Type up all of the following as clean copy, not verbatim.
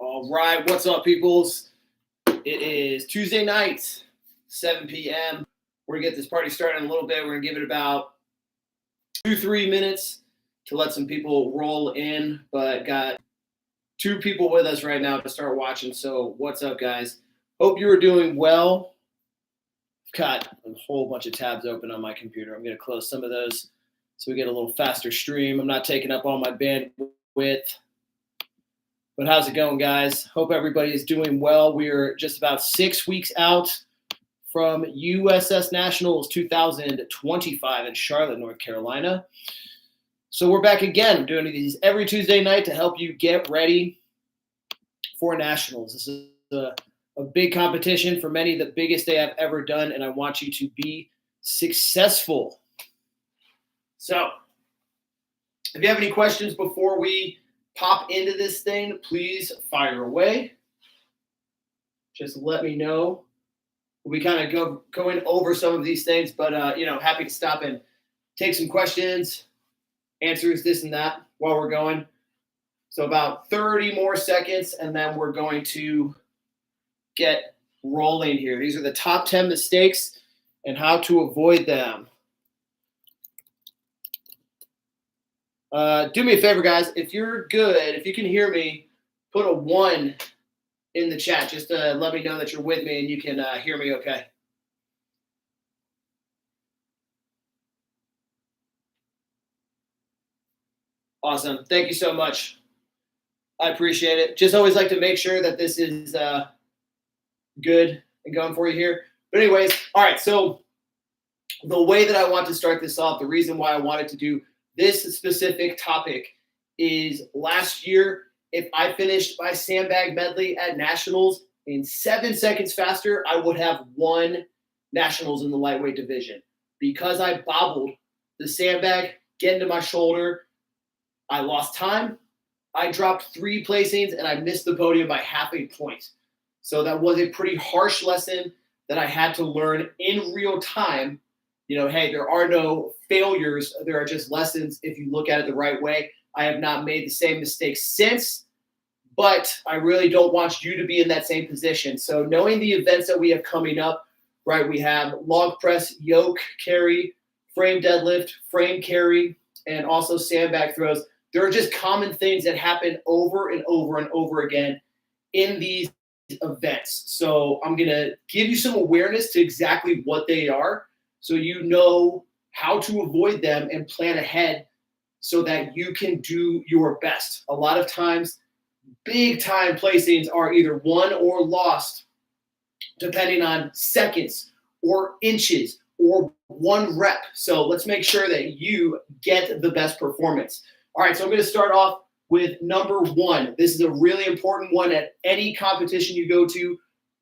All right, what's up, peoples? It is Tuesday night, 7 p.m. We're going to get this party started in a little bit. We're going to give it about 2-3 minutes to let some people roll in, but got 2 people with us right now to start watching. So what's up, guys? Hope you are doing well. I've got a whole bunch of tabs open on my computer. I'm going to close some of those so we get a little faster stream. I'm not taking up all my bandwidth. But how's it going, guys? Hope everybody is doing well. We're just about 6 weeks out from USS Nationals 2025 in Charlotte, North Carolina. So we're back again. I'm doing these every Tuesday night to help you get ready for Nationals. This is a big competition, for many the biggest day I've ever done, and I want you to be successful. So if you have any questions before we pop into this thing, please fire away. Just let me know. We kind of going over some of these things, but happy to stop and take some questions, answers, this and that while we're going. So about 30 more seconds, and then we're going to get rolling here. These are the top 10 mistakes and how to avoid them. Do me a favor, guys. If you're good, if you can hear me, put a 1 in the chat just to let me know that you're with me and you can hear me okay. Awesome. Thank you so much. I appreciate it. Just always like to make sure that this is good and going for you here. But anyways, all right. So the way that I want to start this off, the reason why I wanted to do this specific topic is last year, if I finished my sandbag medley at Nationals in 7 seconds faster, I would have won Nationals in the lightweight division. Because I bobbled the sandbag, getting to my shoulder, I lost time. I dropped 3 placings, and I missed the podium by half a point. So that was a pretty harsh lesson that I had to learn in real time. Hey, there are no failures. There are just lessons if you look at it the right way. I have not made the same mistakes since, but I really don't want you to be in that same position. So knowing the events that we have coming up, right, we have log press, yoke carry, frame deadlift, frame carry, and also sandbag throws. There are just common things that happen over and over and over again in these events. So I'm going to give you some awareness to exactly what they are, so you know how to avoid them and plan ahead so that you can do your best. A lot of times, big time placings are either won or lost depending on seconds or inches or 1 rep. So let's make sure that you get the best performance. All right, so I'm going to start off with number 1. This is a really important one at any competition you go to,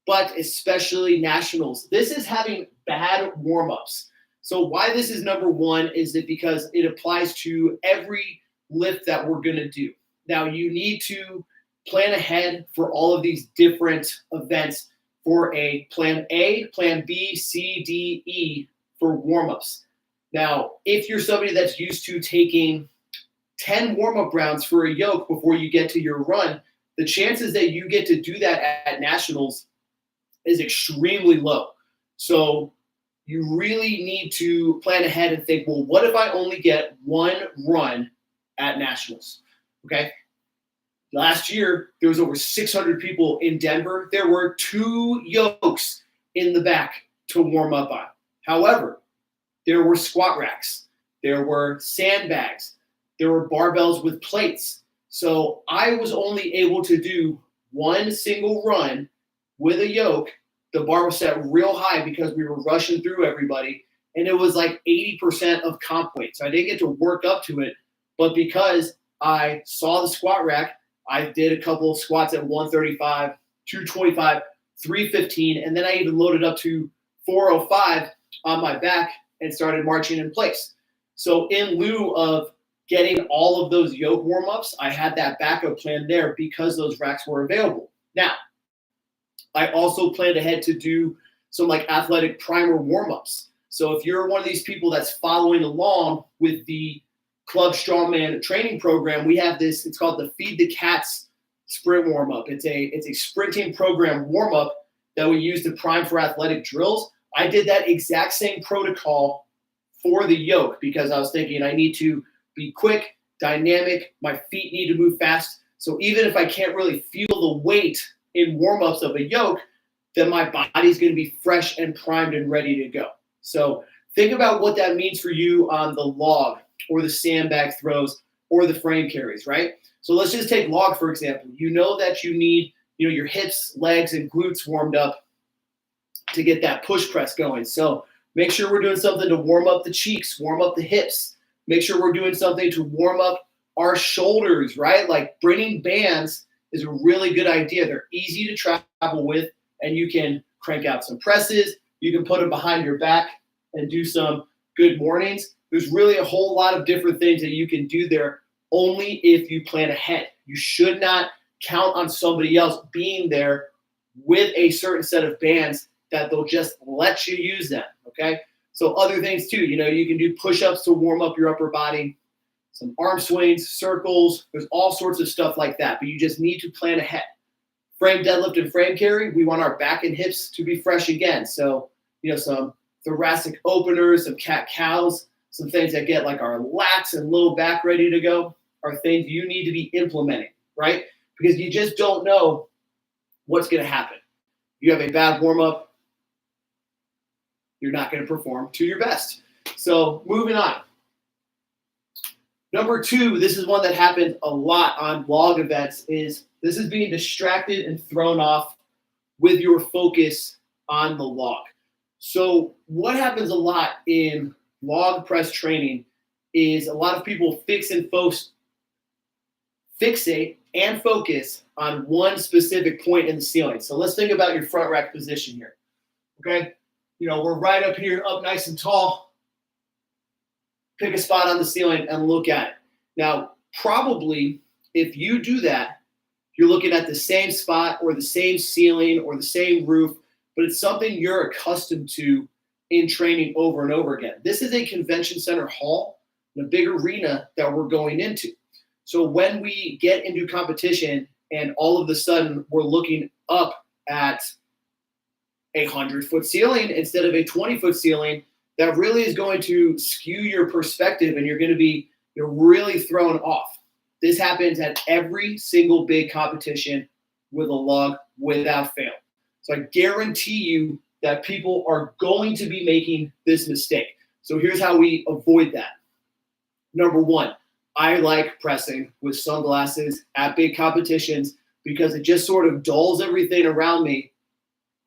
but especially Nationals. This is having bad warm-ups. So why this is number 1 is that because it applies to every lift that we're going to do. Now, you need to plan ahead for all of these different events for a plan A, plan B, C, D, E for warm-ups. Now, if you're somebody that's used to taking 10 warm-up rounds for a yoke before you get to your run, the chances that you get to do that at Nationals is extremely low. So you really need to plan ahead and think, well, what if I only get 1 run at Nationals? Okay. Last year, there was over 600 people in Denver. There were 2 yokes in the back to warm up on. However, there were squat racks. There were sandbags. There were barbells with plates. So I was only able to do 1 single run with a yoke. The bar was set real high because we were rushing through everybody, and it was like 80% of comp weight. So I didn't get to work up to it, but because I saw the squat rack, I did a couple of squats at 135, 225, 315, and then I even loaded up to 405 on my back and started marching in place. So in lieu of getting all of those yoke warm-ups, I had that backup plan there because those racks were available. Now, I also planned ahead to do some athletic primer warm-ups. So if you're one of these people that's following along with the Club Strongman training program, we have this, it's called the Feed the Cats sprint warm-up. It's a sprinting program warm-up that we use to prime for athletic drills. I did that exact same protocol for the yoke because I was thinking I need to be quick, dynamic, my feet need to move fast. So even if I can't really feel the weight in warm-ups of a yoke, then my body's going to be fresh and primed and ready to go. So think about what that means for you on the log or the sandbag throws or the frame carries, right? So let's just take log, for example. You know that you need, your hips, legs, and glutes warmed up to get that push press going. So make sure we're doing something to warm up the cheeks, warm up the hips. Make sure we're doing something to warm up our shoulders, right? Like bringing bands is a really good idea. They're easy to travel with, and you can crank out some presses. You can put them behind your back and do some good mornings. There's really a whole lot of different things that you can do there only if you plan ahead. You should not count on somebody else being there with a certain set of bands that they'll just let you use them, okay? So other things too, you can do push-ups to warm up your upper body, some arm swings, circles, there's all sorts of stuff like that, but you just need to plan ahead. Frame deadlift and frame carry, we want our back and hips to be fresh again. So, some thoracic openers, some cat-cows, some things that get like our lats and low back ready to go are things you need to be implementing, right? Because you just don't know what's going to happen. You have a bad warm-up, you're not going to perform to your best. So moving on. Number 2, this is one that happens a lot on log events, is this is being distracted and thrown off with your focus on the log. So what happens a lot in log press training is a lot of people fixate and focus on one specific point in the ceiling. So let's think about your front rack position here, okay? We're right up here, up nice and tall. Pick a spot on the ceiling and look at it. Now, probably if you do that, you're looking at the same spot or the same ceiling or the same roof, but it's something you're accustomed to in training over and over again. This is a convention center hall, a big arena that we're going into. So when we get into competition and all of a sudden we're looking up at a 100-foot ceiling instead of a 20-foot ceiling, that really is going to skew your perspective and you're really thrown off. This happens at every single big competition with a log without fail. So I guarantee you that people are going to be making this mistake. So here's how we avoid that. Number 1, I like pressing with sunglasses at big competitions because it just sort of dulls everything around me.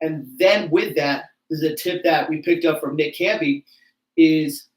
And then with that, there's a tip that we picked up from Nick Campy, is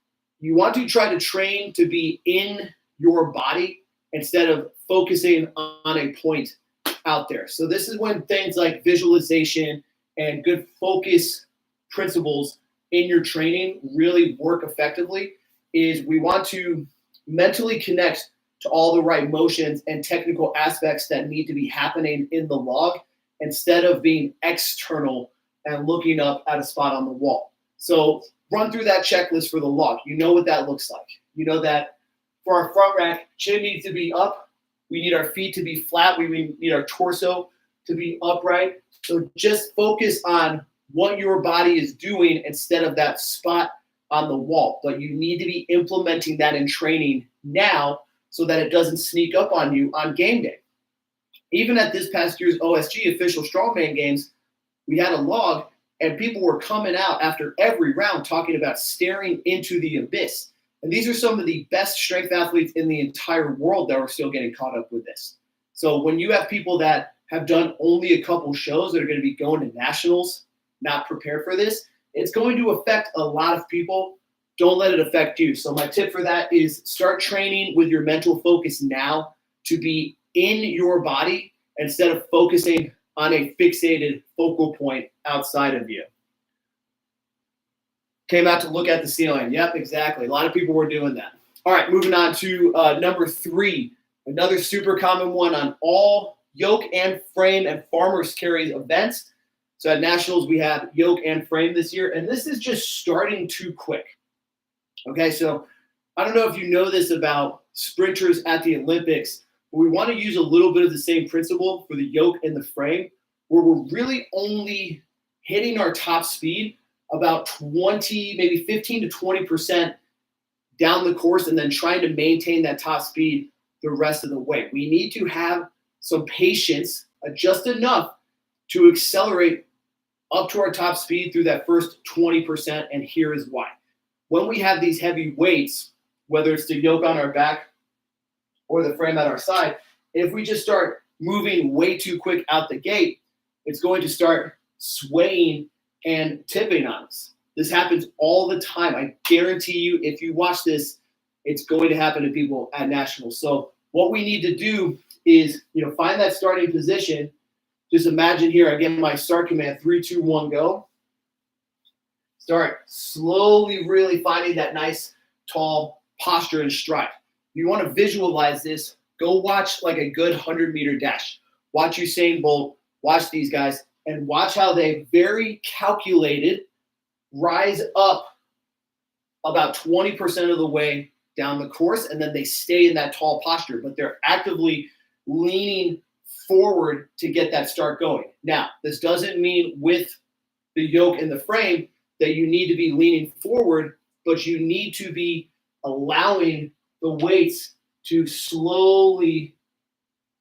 you want to try to train to be in your body instead of focusing on a point out there. So this is when things like visualization and good focus principles in your training really work effectively, is we want to mentally connect to all the right motions and technical aspects that need to be happening in the log instead of being external and looking up at a spot on the wall. So run through that checklist for the log. You know what that looks like. You know that for our front rack, chin needs to be up. We need our feet to be flat. We need our torso to be upright. So just focus on what your body is doing instead of that spot on the wall. But you need to be implementing that in training now so that it doesn't sneak up on you on game day. Even at this past year's OSG official Strongman games, we had a log and people were coming out after every round talking about staring into the abyss. And these are some of the best strength athletes in the entire world that are still getting caught up with this. So when you have people that have done only a couple shows that are going to be going to nationals, not prepared for this, it's going to affect a lot of people. Don't let it affect you. So my tip for that is start training with your mental focus now to be in your body instead of focusing on a fixated focal point outside of you. Came out to look at the ceiling. Yep, exactly. A lot of people were doing that. All right, moving on to number 3, another super common one on all yoke and frame and farmers carries events. So at nationals, we have yoke and frame this year, and this is just starting too quick. Okay, so I don't know if you know this about sprinters at the Olympics, But we want to use a little bit of the same principle for the yoke and the frame, where we're really only hitting our top speed about 20, maybe 15 to 20% down the course, and then trying to maintain that top speed the rest of the way. We need to have some patience, just enough to accelerate up to our top speed through that first 20%, and here is why. When we have these heavy weights, whether it's the yoke on our back or the frame at our side, if we just start moving way too quick out the gate, it's going to start swaying and tipping on us. This happens all the time. I guarantee you, if you watch this, it's going to happen to people at nationals. So what we need to do is, find that starting position. Just imagine here, I get my start command, 3, 2, 1, go. Start slowly really finding that nice, tall posture and stride. If you want to visualize this, go watch like a good 100-meter dash. Watch Usain Bolt, watch these guys, and watch how they very calculated rise up about 20% of the way down the course, and then they stay in that tall posture, but they're actively leaning forward to get that start going. Now, this doesn't mean with the yoke and the frame that you need to be leaning forward, but you need to be allowing the weights to slowly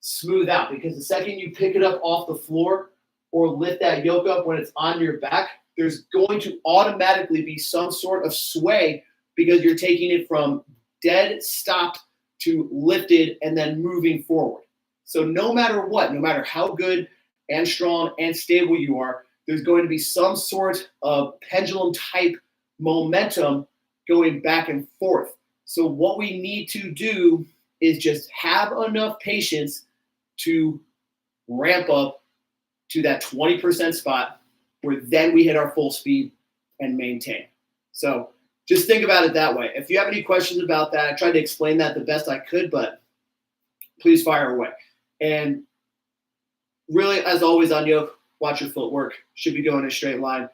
smooth out, because the second you pick it up off the floor or lift that yoke up when it's on your back, there's going to automatically be some sort of sway because you're taking it from dead stop to lifted and then moving forward. So no matter what, no matter how good and strong and stable you are, there's going to be some sort of pendulum type momentum going back and forth. So what we need to do is just have enough patience to ramp up to that 20% spot where then we hit our full speed and maintain. So just think about it that way. If you have any questions about that, I tried to explain that the best I could, but please fire away. And really, as always on yoke, watch your footwork. Should be going in a straight line.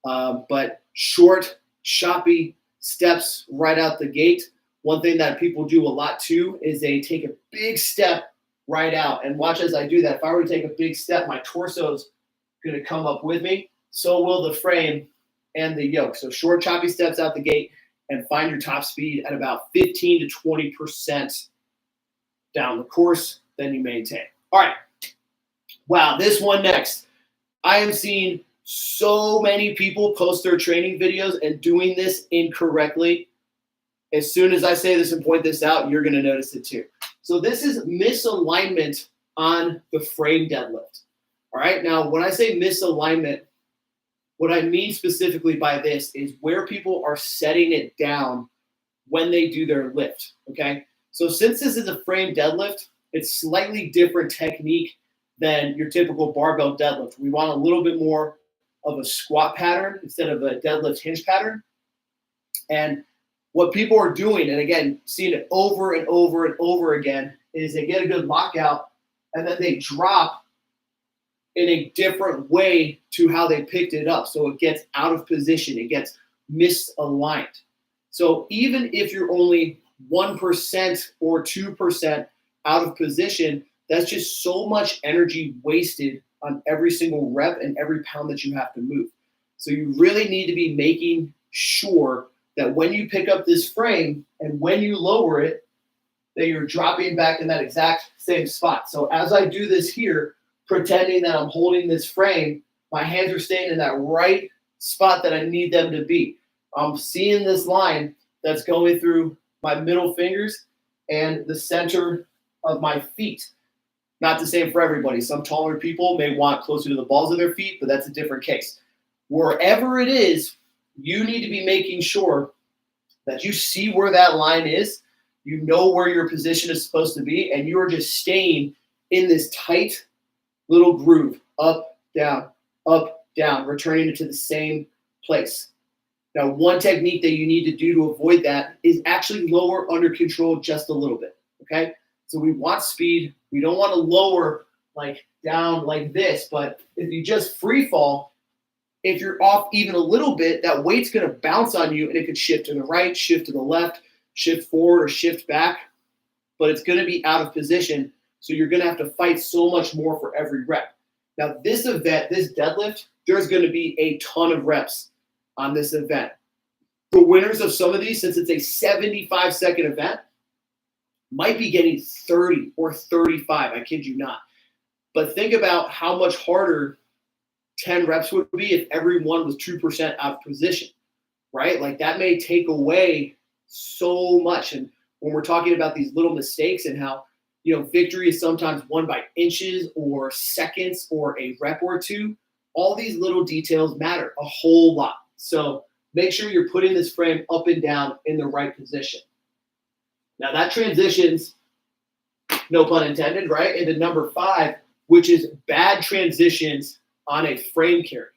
But short, choppy steps right out the gate. One thing that people do a lot too is they take a big step right out. And watch as I do that. If I were to take a big step, my torso's going to come up with me. So will the frame and the yoke. So short, choppy steps out the gate, and find your top speed at about 15 to 20% down the course. Then you maintain. All right. Wow, this one next. I am seeing so many people post their training videos and doing this incorrectly. As soon as I say this and point this out, you're going to notice it too. So this is misalignment on the frame deadlift. All right. Now, when I say misalignment, what I mean specifically by this is where people are setting it down when they do their lift. Okay. So since this is a frame deadlift, it's slightly different technique than your typical barbell deadlift. We want a little bit more of a squat pattern instead of a deadlift hinge pattern. And what people are doing, and again, seeing it over and over and over again, is they get a good lockout and then they drop in a different way to how they picked it up. So it gets out of position. It gets misaligned. So even if you're only 1% or 2% out of position, that's just so much energy wasted on every single rep and every pound that you have to move. So you really need to be making sure that when you pick up this frame and when you lower it, that you're dropping back in that exact same spot. So as I do this here, pretending that I'm holding this frame, my hands are staying in that right spot that I need them to be. I'm seeing this line that's going through my middle fingers and the center of my feet. Not the same for everybody. Some taller people may want closer to the balls of their feet, but that's a different case. Wherever it is, you need to be making sure that you see where that line is, you know where your position is supposed to be, and you are just staying in this tight little groove, up, down, returning it to the same place. Now, one technique that you need to do to avoid that is actually lower under control just a little bit, okay? So we want speed. We don't want to lower like down like this, but if you just free fall, if you're off even a little bit, that weight's going to bounce on you and it could shift to the right, shift to the left, shift forward or shift back, but it's going to be out of position So you're going to have to fight so much more for every rep. Now, this event, this deadlift, there's going to be a ton of reps on this event. The winners of some of these, since it's a 75-second event, might be getting 30 or 35. I kid you not. But think about how much harder 10 reps would be if everyone was 2% out of position, right? Like that may take away so much. And when we're talking about these little mistakes and how, victory is sometimes won by inches or seconds or a rep or two, all these little details matter a whole lot. So make sure you're putting this frame up and down in the right position. Now that transitions, no pun intended, right, into number 5, which is bad transitions on a frame carry.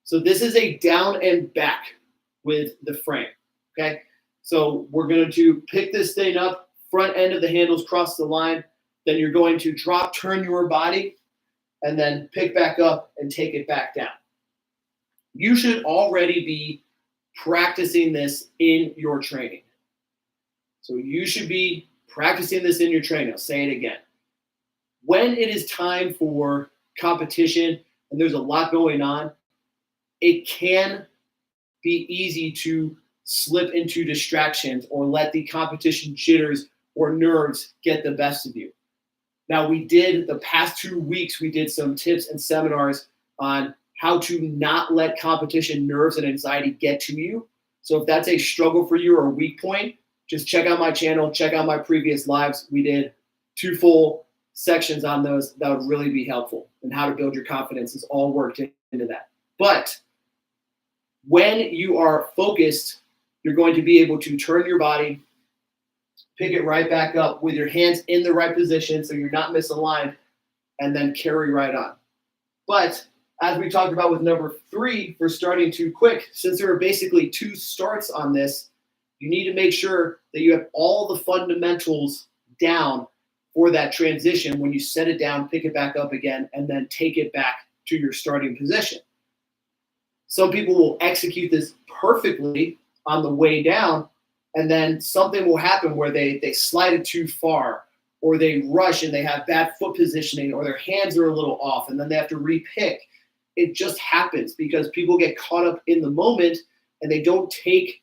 So this is a down and back with the frame, okay? So we're going to pick this thing up, front end of the handles cross the line, then you're going to turn your body, and then pick back up and take it back down. You should already be practicing this in your training. So you should be practicing this in your training. I'll say it again. When it is time for competition and there's a lot going on, it can be easy to slip into distractions or let the competition jitters or nerves get the best of you. Now, the past 2 weeks, we did some tips and seminars on how to not let competition nerves and anxiety get to you. So if that's a struggle for you or a weak point, just check out my channel, check out my previous lives. We did 2 full sections on those. That would really be helpful. And how to build your confidence is all worked into that. But when you are focused, you're going to be able to turn your body, pick it right back up with your hands in the right position so you're not misaligned, and then carry right on. But as we talked about with number 3 for starting too quick, since there are basically 2 starts on this, you need to make sure that you have all the fundamentals down for that transition when you set it down, pick it back up again, and then take it back to your starting position. Some people will execute this perfectly on the way down, and then something will happen where they slide it too far, or they rush and they have bad foot positioning, or their hands are a little off, and then they have to repick. It just happens because people get caught up in the moment and they don't take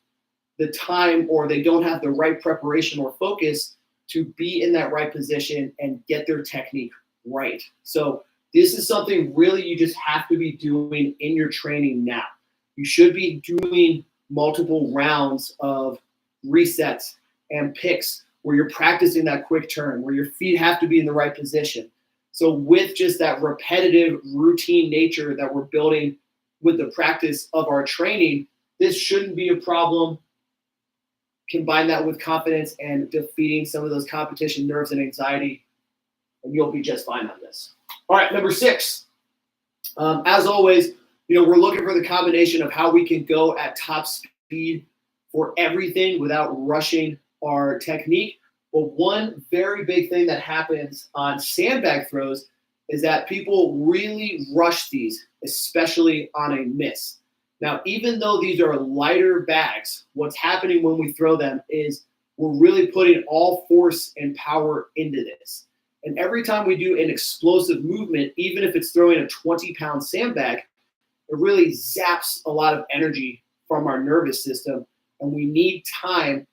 the time, or they don't have the right preparation or focus to be in that right position and get their technique right. So this is something really you just have to be doing in your training now. You should be doing multiple rounds of resets and picks where you're practicing that quick turn, where your feet have to be in the right position. So with just that repetitive routine nature that we're building with the practice of our training, this shouldn't be a problem. Combine that with confidence and defeating some of those competition nerves and anxiety, and you'll be just fine on this. All right, number 6. As always, we're looking for the combination of how we can go at top speed for everything without rushing our technique. But one very big thing that happens on sandbag throws is that people really rush these, especially on a miss. Now, even though these are lighter bags, what's happening when we throw them is we're really putting all force and power into this. And every time we do an explosive movement, even if it's throwing a 20-pound sandbag, it really zaps a lot of energy from our nervous system. And we need time.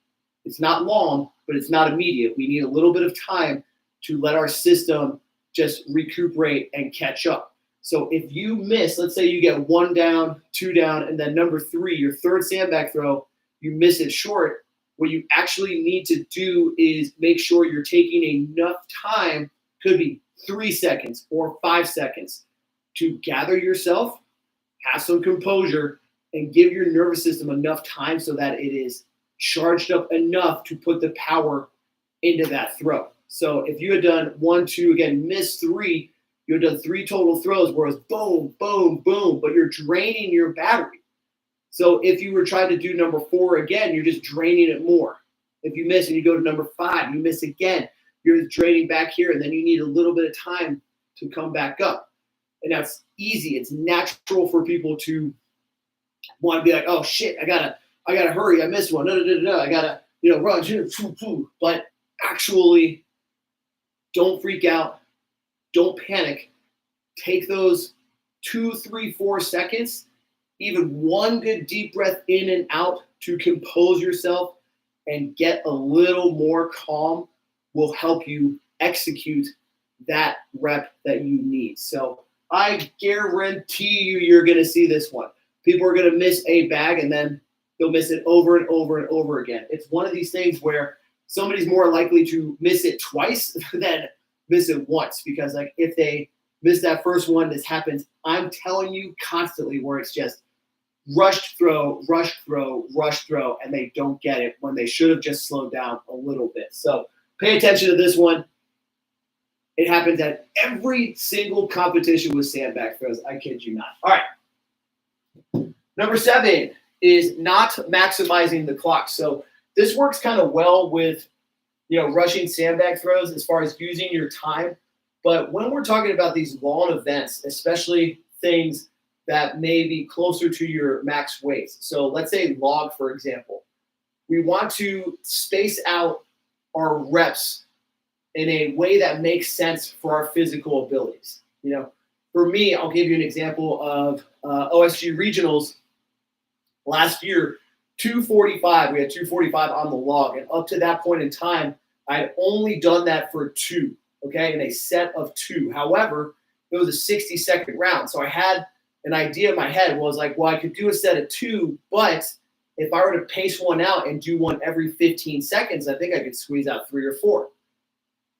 It's not long, but it's not immediate. We need a little bit of time to let our system just recuperate and catch up. So if you miss, let's say you get 1 down, 2 down, and then number 3, your third sandbag throw, you miss it short, what you actually need to do is make sure you're taking enough time, could be 3 seconds or 5 seconds, to gather yourself, have some composure, and give your nervous system enough time so that it is charged up enough to put the power into that throw. So if you had done 1, 2, again, missed 3, you had done 3 total throws where it's boom, boom, boom, but you're draining your battery. So if you were trying to do number 4 again, you're just draining it more. If you miss and you go to number 5, you miss again, you're draining back here, and then you need a little bit of time to come back up. And that's easy. It's natural for people to want to be like, oh shit, I gotta hurry. I missed one. I gotta, run. But actually Don't freak out. Don't panic. Take those 2, 3, 4 seconds, even one good deep breath in and out to compose yourself and get a little more calm will help you execute that rep that you need. So I guarantee you're going to see this one. People are going to miss a bag and then they'll miss it over and over and over again. It's one of these things where somebody's more likely to miss it twice than miss it once, because like if they miss that first one, this happens, I'm telling you, constantly, where it's just rushed throw, and they don't get it when they should have just slowed down a little bit. So pay attention to this one. It happens at every single competition with sandbag throws. I kid you not. All right. Number 7 is not maximizing the clock. So this works kind of well with, rushing sandbag throws as far as using your time. But when we're talking about these long events, especially things that may be closer to your max weights. So let's say log, for example. We want to space out our reps in a way that makes sense for our physical abilities. For me, I'll give you an example of OSG regionals last year, 245. We had 245 on the log. And up to that point in time, I had only done that for 2, okay, in a set of 2. However, it was a 60-second round. So I had an idea in my head was like, well, I could do a set of 2, but if I were to pace one out and do one every 15 seconds, I think I could squeeze out 3 or 4.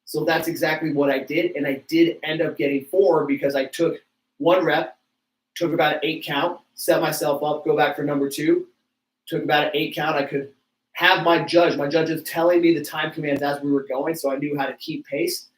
So that's exactly what I did. And I did end up getting 4 because I took 1 rep, took about an 8 count, set myself up, go back for number 2, took about an 8 count. I could have my judge is telling me the time commands as we were going, so I knew how to keep pace,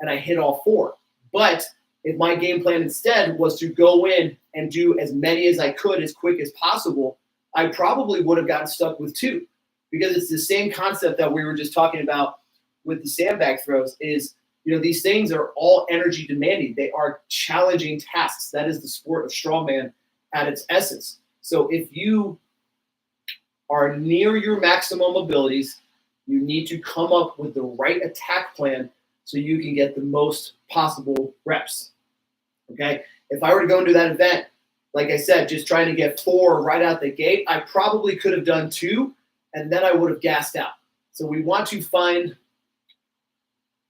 and I hit all 4. But if my game plan instead was to go in and do as many as I could as quick as possible, I probably would have gotten stuck with 2, because it's the same concept that we were just talking about with the sandbag throws is, these things are all energy demanding. They are challenging tasks. That is the sport of strongman at its essence. So if you are near your maximum abilities, you need to come up with the right attack plan so you can get the most possible reps. Okay? If I were to go into that event, like I said, just trying to get 4 right out the gate, I probably could have done 2, and then I would have gassed out. So we want to find,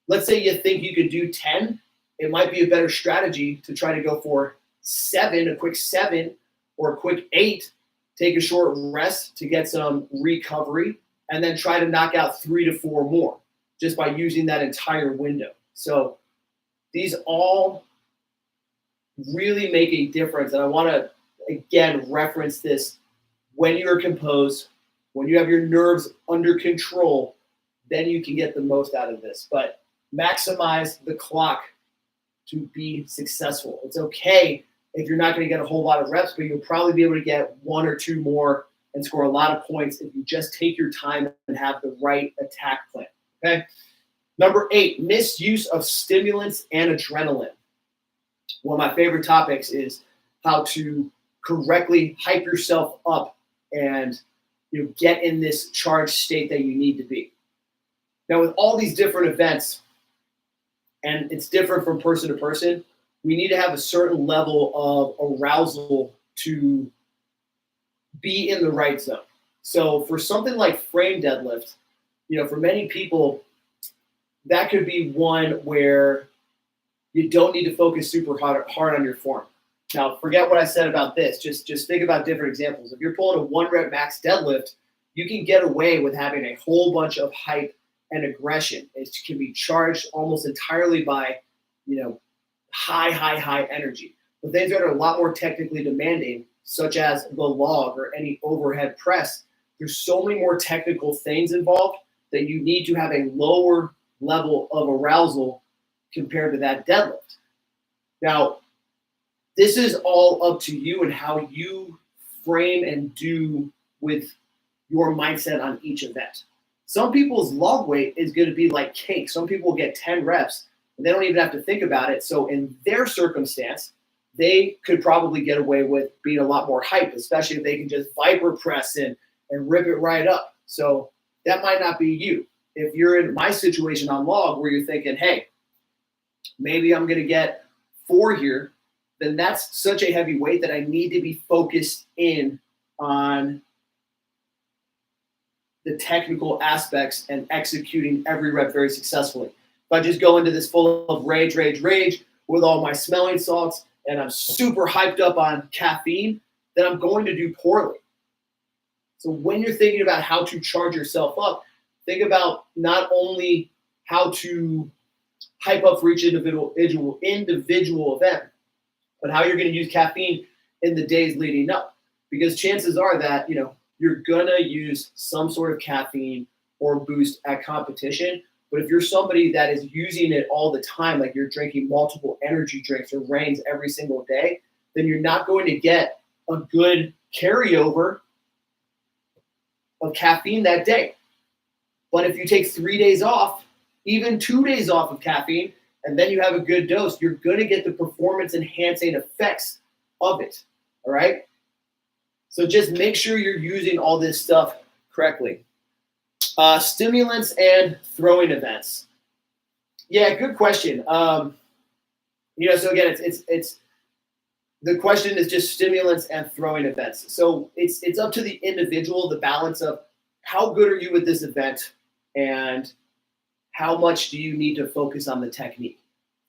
let's say you think you could do 10, it might be a better strategy to try to go for 7, a quick 7, or a quick 8, take a short rest to get some recovery, and then try to knock out 3 to 4 more just by using that entire window. So these all really make a difference. And I want to, again, reference this. When you're composed, when you have your nerves under control, then you can get the most out of this. But maximize the clock to be successful. It's okay if you're not going to get a whole lot of reps, but you'll probably be able to get 1 or 2 more and score a lot of points if you just take your time and have the right attack plan. Okay. Number 8, misuse of stimulants and adrenaline. One of my favorite topics is how to correctly hype yourself up and get in this charged state that you need to be. Now, with all these different events, and it's different from person to person, we need to have a certain level of arousal to be in the right zone. So for something like frame deadlift, for many people, that could be one where you don't need to focus super hard on your form. Now, forget what I said about this. Just think about different examples. If you're pulling a 1 rep max deadlift, you can get away with having a whole bunch of hype and aggression. It can be charged almost entirely by, high energy. But things that are a lot more technically demanding, such as the log or any overhead press, there's so many more technical things involved that you need to have a lower level of arousal compared to that deadlift. Now, this is all up to you and how you frame and do with your mindset on each event. Some people's log weight is going to be like cake. Some people will get 10 reps and they don't even have to think about it. So in their circumstance, they could probably get away with being a lot more hype, especially if they can just viper press in and rip it right up. So that might not be you. If you're in my situation on log where you're thinking, hey, maybe I'm going to get 4 here, then that's such a heavy weight that I need to be focused in on the technical aspects and executing every rep very successfully. If I just go into this full of rage with all my smelling salts and I'm super hyped up on caffeine, then I'm going to do poorly. So when you're thinking about how to charge yourself up, think about not only how to hype up for each individual event, but how you're going to use caffeine in the days leading up. Because chances are that, you're going to use some sort of caffeine or boost at competition. But if you're somebody that is using it all the time, like you're drinking multiple energy drinks or Reigns every single day, then you're not going to get a good carryover of caffeine that day. But if you take 3 days off, even 2 days off of caffeine, and then you have a good dose, you're going to get the performance enhancing effects of it. All right. So just make sure you're using all this stuff correctly. Stimulants and throwing events. Yeah, good question. So again, it's the question is just stimulants and throwing events. So it's up to the individual, the balance of how good are you with this event and how much do you need to focus on the technique.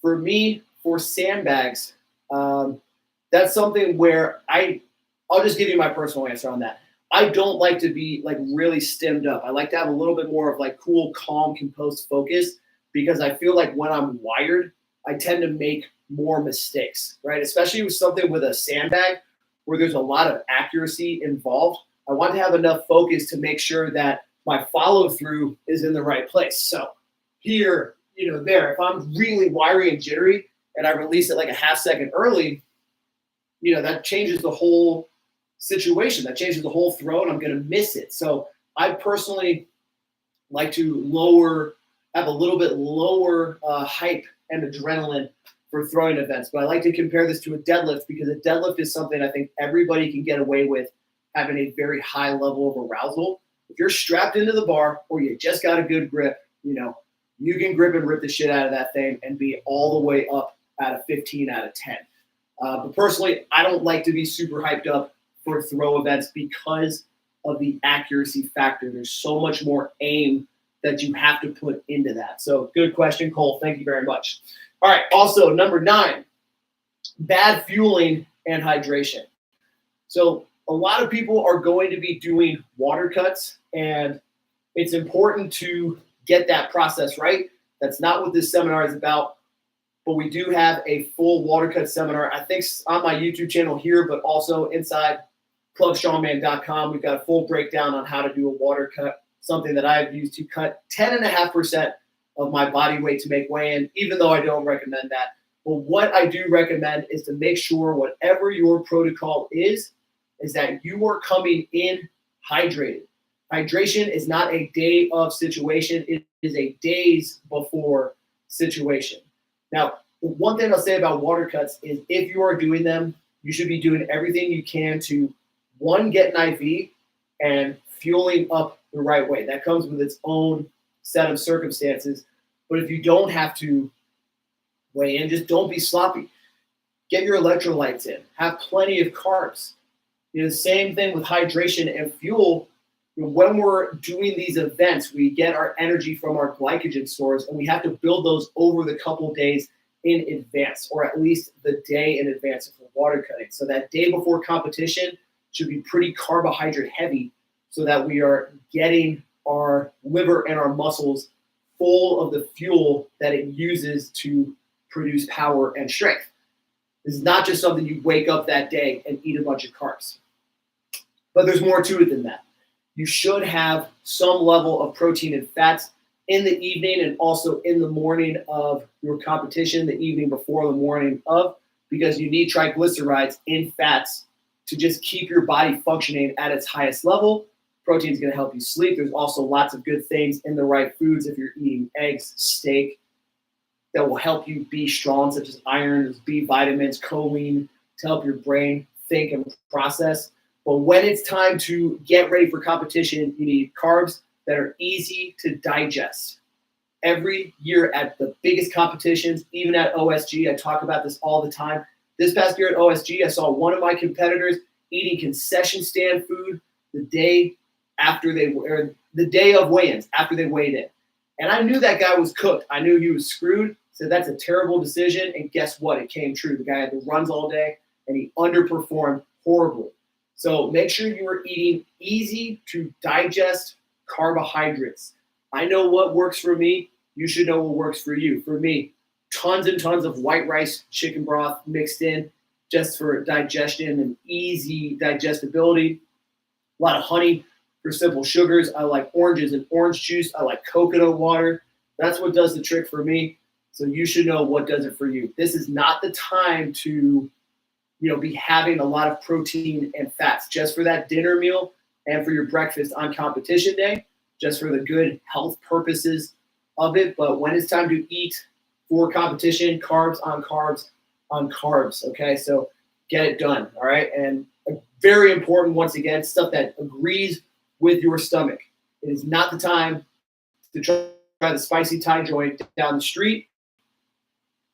For me, for sandbags, that's something where I'll just give you my personal answer on that. I don't like to be like really stemmed up. I like to have a little bit more of like cool, calm, composed focus because I feel like when I'm wired, I tend to make more mistakes, right? Especially with something with a sandbag where there's a lot of accuracy involved. I want to have enough focus to make sure that my follow through is in the right place. So here, there, if I'm really wiry and jittery and I release it like a half second early, that changes the whole situation. That changes the whole throw and I'm going to miss it. So I personally like to have a little bit lower hype and adrenaline for throwing events. But I like to compare this to a deadlift because a deadlift is something I think everybody can get away with having a very high level of arousal. If you're strapped into the bar or you just got a good grip, you can grip and rip the shit out of that thing and be all the way up at a 15 out of 10. But personally, I don't like to be super hyped up for throw events because of the accuracy factor. There's so much more aim that you have to put into that. So good question, Cole. Thank you very much. All right. Also, number 9, bad fueling and hydration. So a lot of people are going to be doing water cuts, and it's important to get that process right. That's not what this seminar is about, but we do have a full water cut seminar, I think on my YouTube channel here, but also inside plugstrongman.com. We've got a full breakdown on how to do a water cut, something that I've used to cut 10.5% of my body weight to make weigh-in, even though I don't recommend that. But what I do recommend is to make sure whatever your protocol is that you are coming in hydrated. Hydration is not a day of situation. It is a days before situation. Now, the one thing I'll say about water cuts is if you are doing them, you should be doing everything you can to, one, get an IV and fueling up the right way. That comes with its own set of circumstances. But if you don't have to weigh in, just don't be sloppy. Get your electrolytes in. Have plenty of carbs. Same thing with hydration and fuel. When we're doing these events, we get our energy from our glycogen stores, and we have to build those over the couple days in advance, or at least the day in advance if we're water cutting. So that day before competition should be pretty carbohydrate heavy so that we are getting our liver and our muscles full of the fuel that it uses to produce power and strength. This is not just something you wake up that day and eat a bunch of carbs. But there's more to it than that. You should have some level of protein and fats in the evening and also in the morning of your competition, the evening before the morning of, because you need triglycerides in fats to just keep your body functioning at its highest level. Protein is going to help you sleep. There's also lots of good things in the right foods if you're eating eggs, steak, that will help you be strong, such as iron, B vitamins, choline, to help your brain think and process. But when it's time to get ready for competition, you need carbs that are easy to digest. every year at the biggest competitions, even at OSG. I talk about this all the time. This past year at OSG, I saw one of my competitors eating concession stand food the day after the day of weigh-ins, after they weighed in. And I knew that guy was cooked. I knew he was screwed. So that's a terrible decision. And guess what? It came true. The guy had the runs all day and he underperformed horribly. So make sure you are eating easy to digest carbohydrates. I know what works for me. You should know what works for you. For me, tons and tons of white rice, chicken broth mixed in just for digestion and easy digestibility. A lot of honey for simple sugars. I like oranges and orange juice. I like coconut water. That's what does the trick for me. So you should know what does it for you. This is not the time to, be having a lot of protein and fats just for that dinner meal and for your breakfast on competition day, just for the good health purposes of it. But when it's time to eat for competition, carbs on carbs on carbs. Okay, so get it done. All right, and very important, once again, stuff that agrees with your stomach. It is not the time to try the spicy Thai joint down the street.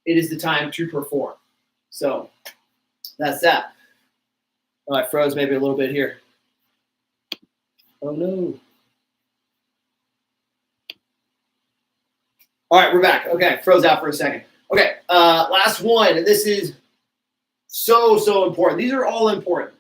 It is the time to perform. So that's that. Oh, I froze maybe a little bit here. Oh no. All right, we're back. Okay, froze out for a second. Okay, last one, and this is so important. These are all important.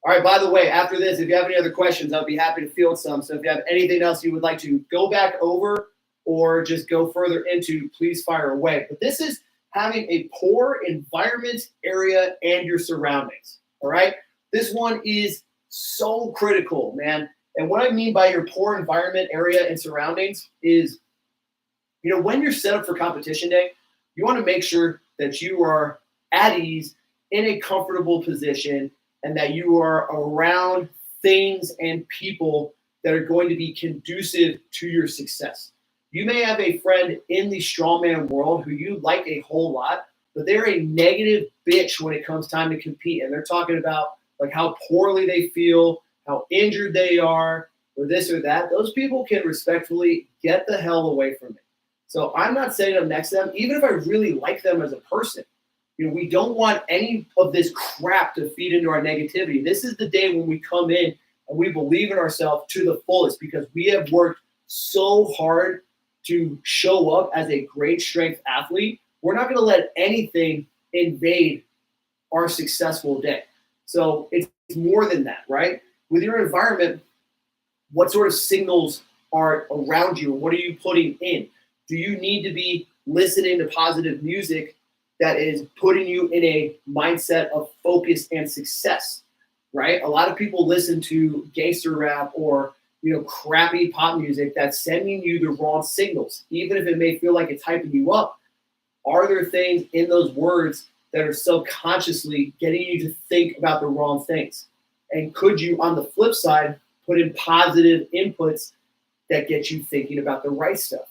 All right, by the way, after this, if you have any other questions, I'll be happy to field some. So if you have anything else you would like to go back over or just go further into, please fire away. But this is having a poor environment, area, and your surroundings. All right, this one is so critical, man. And what I mean by your poor environment, area, and surroundings is, when you're set up for competition day, you want to make sure that you are at ease in a comfortable position and that you are around things and people that are going to be conducive to your success. You may have a friend in the strongman world who you like a whole lot, but they're a negative bitch when it comes time to compete. And they're talking about like how poorly they feel, how injured they are, or this or that. Those people can respectfully get the hell away from me. So I'm not setting up next to them, even if I really like them as a person. We don't want any of this crap to feed into our negativity. This is the day when we come in and we believe in ourselves to the fullest because we have worked so hard to show up as a great strength athlete. We're not going to let anything invade our successful day. So it's more than that, right? With your environment, what sort of signals are around you? What are you putting in? Do you need to be listening to positive music that is putting you in a mindset of focus and success, right? A lot of people listen to gangster rap or, crappy pop music that's sending you the wrong signals, even if it may feel like it's hyping you up. Are there things in those words that are subconsciously getting you to think about the wrong things? And could you, on the flip side, put in positive inputs that get you thinking about the right stuff?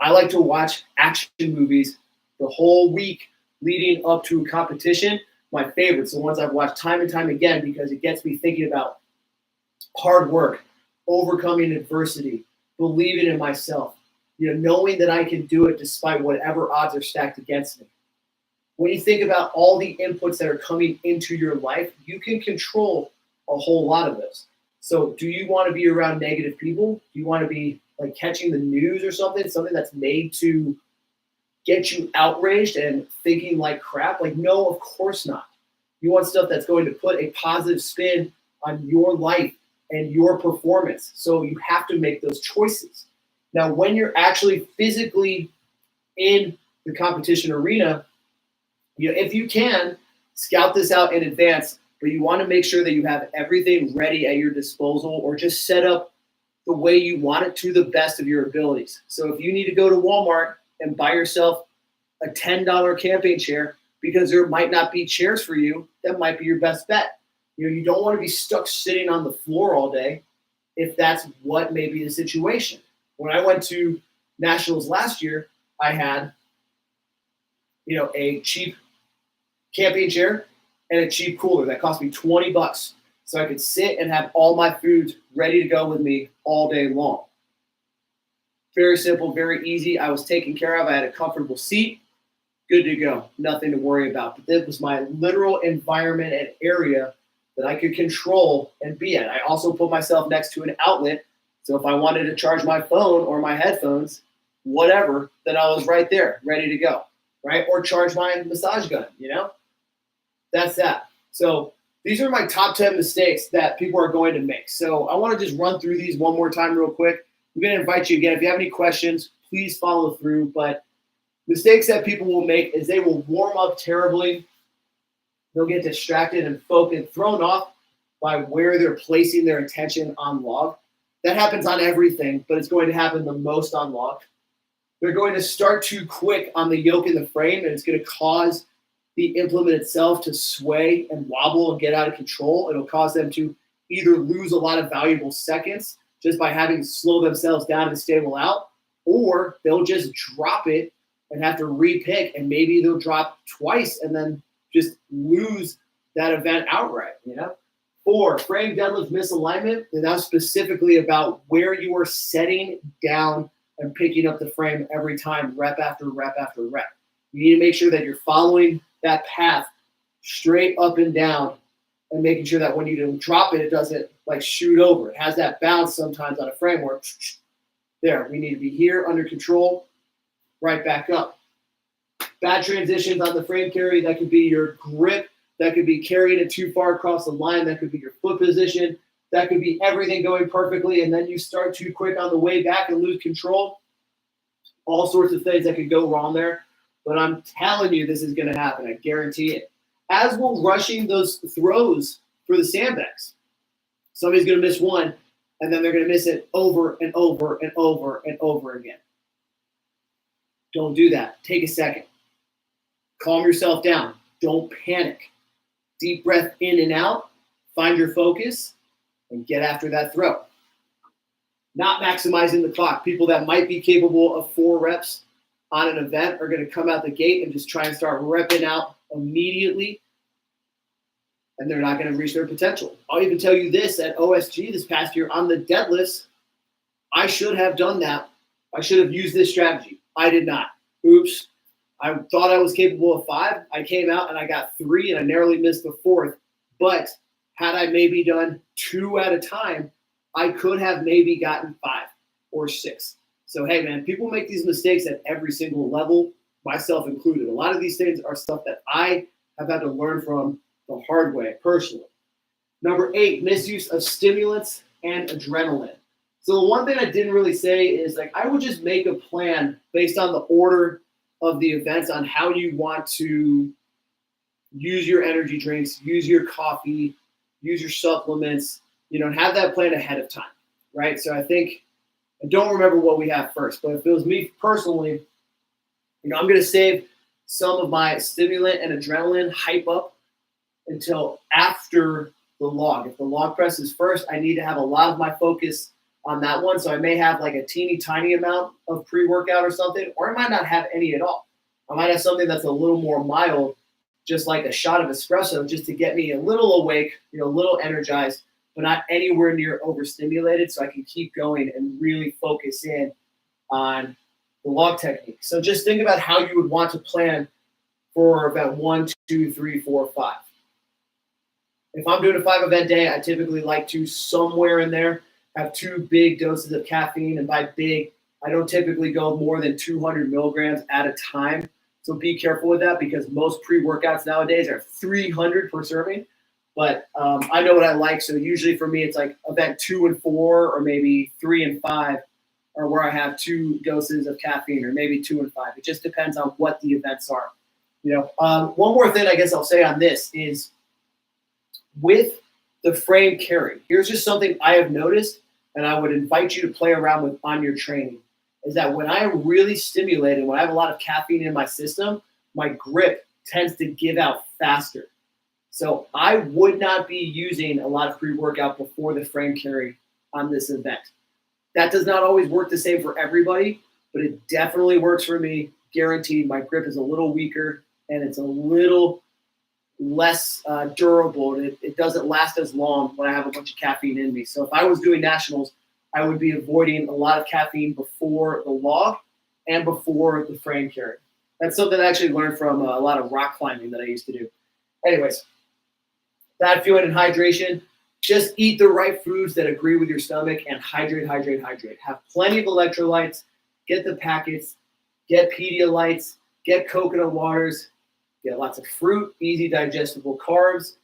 I like to watch action movies the whole week leading up to a competition. My favorites, the ones I've watched time and time again, because it gets me thinking about hard work, overcoming adversity, believing in myself, knowing that I can do it despite whatever odds are stacked against me. When you think about all the inputs that are coming into your life, you can control a whole lot of those. So do you want to be around negative people? Do you want to be like catching the news or something that's made to get you outraged and thinking like crap? Like, no, of course not. You want stuff that's going to put a positive spin on your life and your performance. So you have to make those choices. Now, when you're actually physically in the competition arena, if you can, scout this out in advance, but you want to make sure that you have everything ready at your disposal or just set up the way you want it to the best of your abilities. So if you need to go to Walmart and buy yourself a $10 camping chair because there might not be chairs for you, that might be your best bet. You don't want to be stuck sitting on the floor all day if that's what may be the situation. When I went to Nationals last year, I had, a cheap camping chair and a cheap cooler that cost me $20. So I could sit and have all my foods ready to go with me all day long. Very simple, very easy. I was taken care of. I had a comfortable seat. Good to go. Nothing to worry about. But this was my literal environment and area that I could control and be at. I also put myself next to an outlet. So if I wanted to charge my phone or my headphones, whatever, then I was right there, ready to go, right? Or charge my massage gun, That's that. So these are my top 10 mistakes that people are going to make. So I want to just run through these one more time real quick. I'm going to invite you again. If you have any questions, please follow through. But mistakes that people will make is they will warm up terribly. They'll get distracted and focused, thrown off by where they're placing their attention on log. That happens on everything, but it's going to happen the most on log. They're going to start too quick on the yoke in the frame, and it's going to cause the implement itself to sway and wobble and get out of control. It'll cause them to either lose a lot of valuable seconds just by having to slow themselves down and stable out, or they'll just drop it and have to repick, and maybe they'll drop twice and then just lose that event outright, 4, frame deadlift misalignment, and that's specifically about where you are setting down and picking up the frame every time, rep after rep after rep. You need to make sure that you're following that path straight up and down and making sure that when you drop it, it doesn't like shoot over. It has that bounce sometimes on a framework. There, we need to be here under control, right back up. Bad transitions on the frame carry, that could be your grip, that could be carrying it too far across the line, that could be your foot position, that could be everything going perfectly, and then you start too quick on the way back and lose control. All sorts of things that could go wrong there. But I'm telling you, this is going to happen. I guarantee it. As will rushing those throws for the sandbags. Somebody's going to miss one, and then they're going to miss it over and over and over and over again. Don't do that. Take a second. Calm yourself down. Don't panic. Deep breath in and out. Find your focus and get after that throw. Not maximizing the clock. People that might be capable of 4 reps on an event are going to come out the gate and just try and start repping out immediately, and they're not going to reach their potential. I'll even tell you this, at OSG this past year on the deadlifts, I should have done that. I should have used this strategy. I did not. Oops. I thought I was capable of 5. I came out and I got 3, and I narrowly missed the 4th. But had I maybe done 2 at a time, I could have maybe gotten 5 or 6. So, hey, man, people make these mistakes at every single level, myself included. A lot of these things are stuff that I have had to learn from the hard way personally. Number 8, misuse of stimulants and adrenaline. So the one thing I didn't really say is, like, I would just make a plan based on the order of the events on how you want to use your energy drinks, use your coffee, use your supplements, and have that plan ahead of time, right? So I don't remember what we have first, but if it was me personally, I'm going to save some of my stimulant and adrenaline hype up until after the log. If the log press is first, I need to have a lot of my focus on that one. So I may have like a teeny tiny amount of pre-workout or something, or I might not have any at all. I might have something that's a little more mild, just like a shot of espresso, just to get me a little awake, a little energized, but not anywhere near overstimulated, so I can keep going and really focus in on the log technique. So just think about how you would want to plan for about 1, 2, 3, 4, 5. If I'm doing a 5-event day, I typically like to somewhere in there have 2 big doses of caffeine. And by big, I don't typically go more than 200 milligrams at a time. So be careful with that, because most pre-workouts nowadays are 300 per serving. But I know what I like. So usually for me, it's like event 2 and 4, or maybe 3 and 5, or where I have 2 doses of caffeine, or maybe 2 and 5. It just depends on what the events are. One more thing I guess I'll say on this is with the frame carry. Here's just something I have noticed, and I would invite you to play around with on your training, is that when I am really stimulated, when I have a lot of caffeine in my system, my grip tends to give out faster. So I would not be using a lot of pre-workout before the frame carry on this event. That does not always work the same for everybody, but it definitely works for me. Guaranteed. My grip is a little weaker and it's a little less durable, and it doesn't last as long when I have a bunch of caffeine in me. So if I was doing nationals, I would be avoiding a lot of caffeine before the log and before the frame carry. That's something I actually learned from a lot of rock climbing that I used to do. Anyways, that fueling and hydration, just eat the right foods that agree with your stomach and hydrate, hydrate, hydrate. Have plenty of electrolytes, get the packets, get Pedialytes, get coconut waters, get lots of fruit, easy digestible carbs,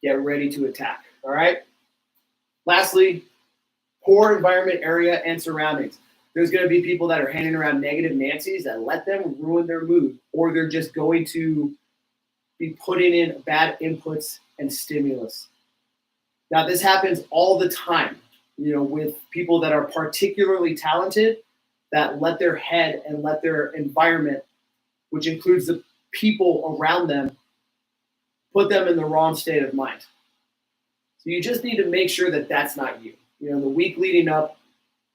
get ready to attack, all right? Lastly, poor environment, area, and surroundings. There's going to be people that are handing around negative Nancy's that let them ruin their mood, or they're just going to be putting in bad inputs and stimulus. Now, this happens all the time, with people that are particularly talented that let their head and let their environment, which includes the people around them, put them in the wrong state of mind. So you just need to make sure that that's not you. The week leading up,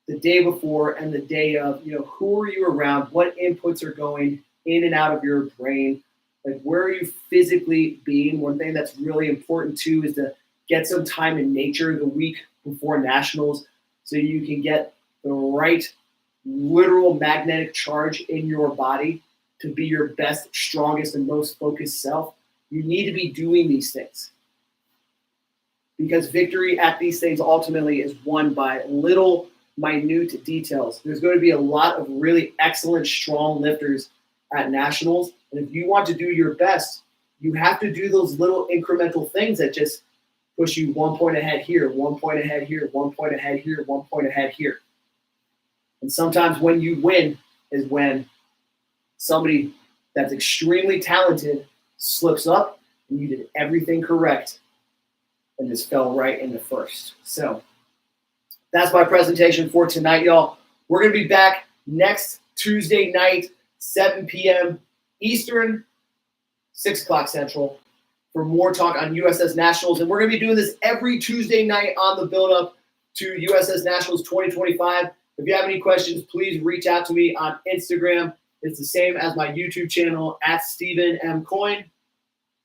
the day before, and the day of, who are you around? What inputs are going in and out of your brain? Like, where are you physically being? One thing that's really important too is to get some time in nature the week before nationals so you can get the right literal magnetic charge in your body to be your best, strongest, and most focused self. You need to be doing these things, because victory at these things ultimately is won by little minute details. There's going to be a lot of really excellent, strong lifters at nationals. And if you want to do your best, you have to do those little incremental things that just push you 1 point ahead here, 1 point ahead here, 1 point ahead here, 1 point ahead here. And sometimes when you win is when somebody that's extremely talented slips up and you did everything correct and just fell right into first. So that's my presentation for tonight, y'all. We're going to be back next Tuesday night, 7 p.m. Eastern, 6 o'clock Central, for more talk on USS Nationals. And we're going to be doing this every Tuesday night on the build-up to USS Nationals 2025. If you have any questions, please reach out to me on Instagram. It's the same as my YouTube channel, at Stephen M. Coyne.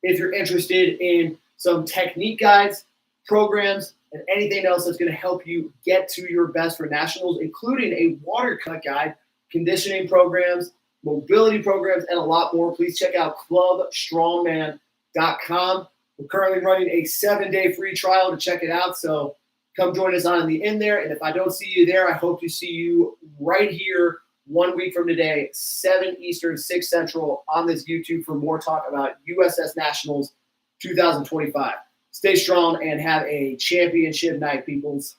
If you're interested in some technique guides, programs, and anything else that's going to help you get to your best for nationals, including a water cut guide, conditioning programs, mobility programs, and a lot more, please check out clubstrongman.com. We're currently running a 7-day free trial to check it out, so come join us on in there. And if I don't see you there, I hope to see you right here 1 week from today, 7 Eastern, 6 Central, on this YouTube for more talk about USS Nationals 2025. Stay strong and have a championship night, peoples.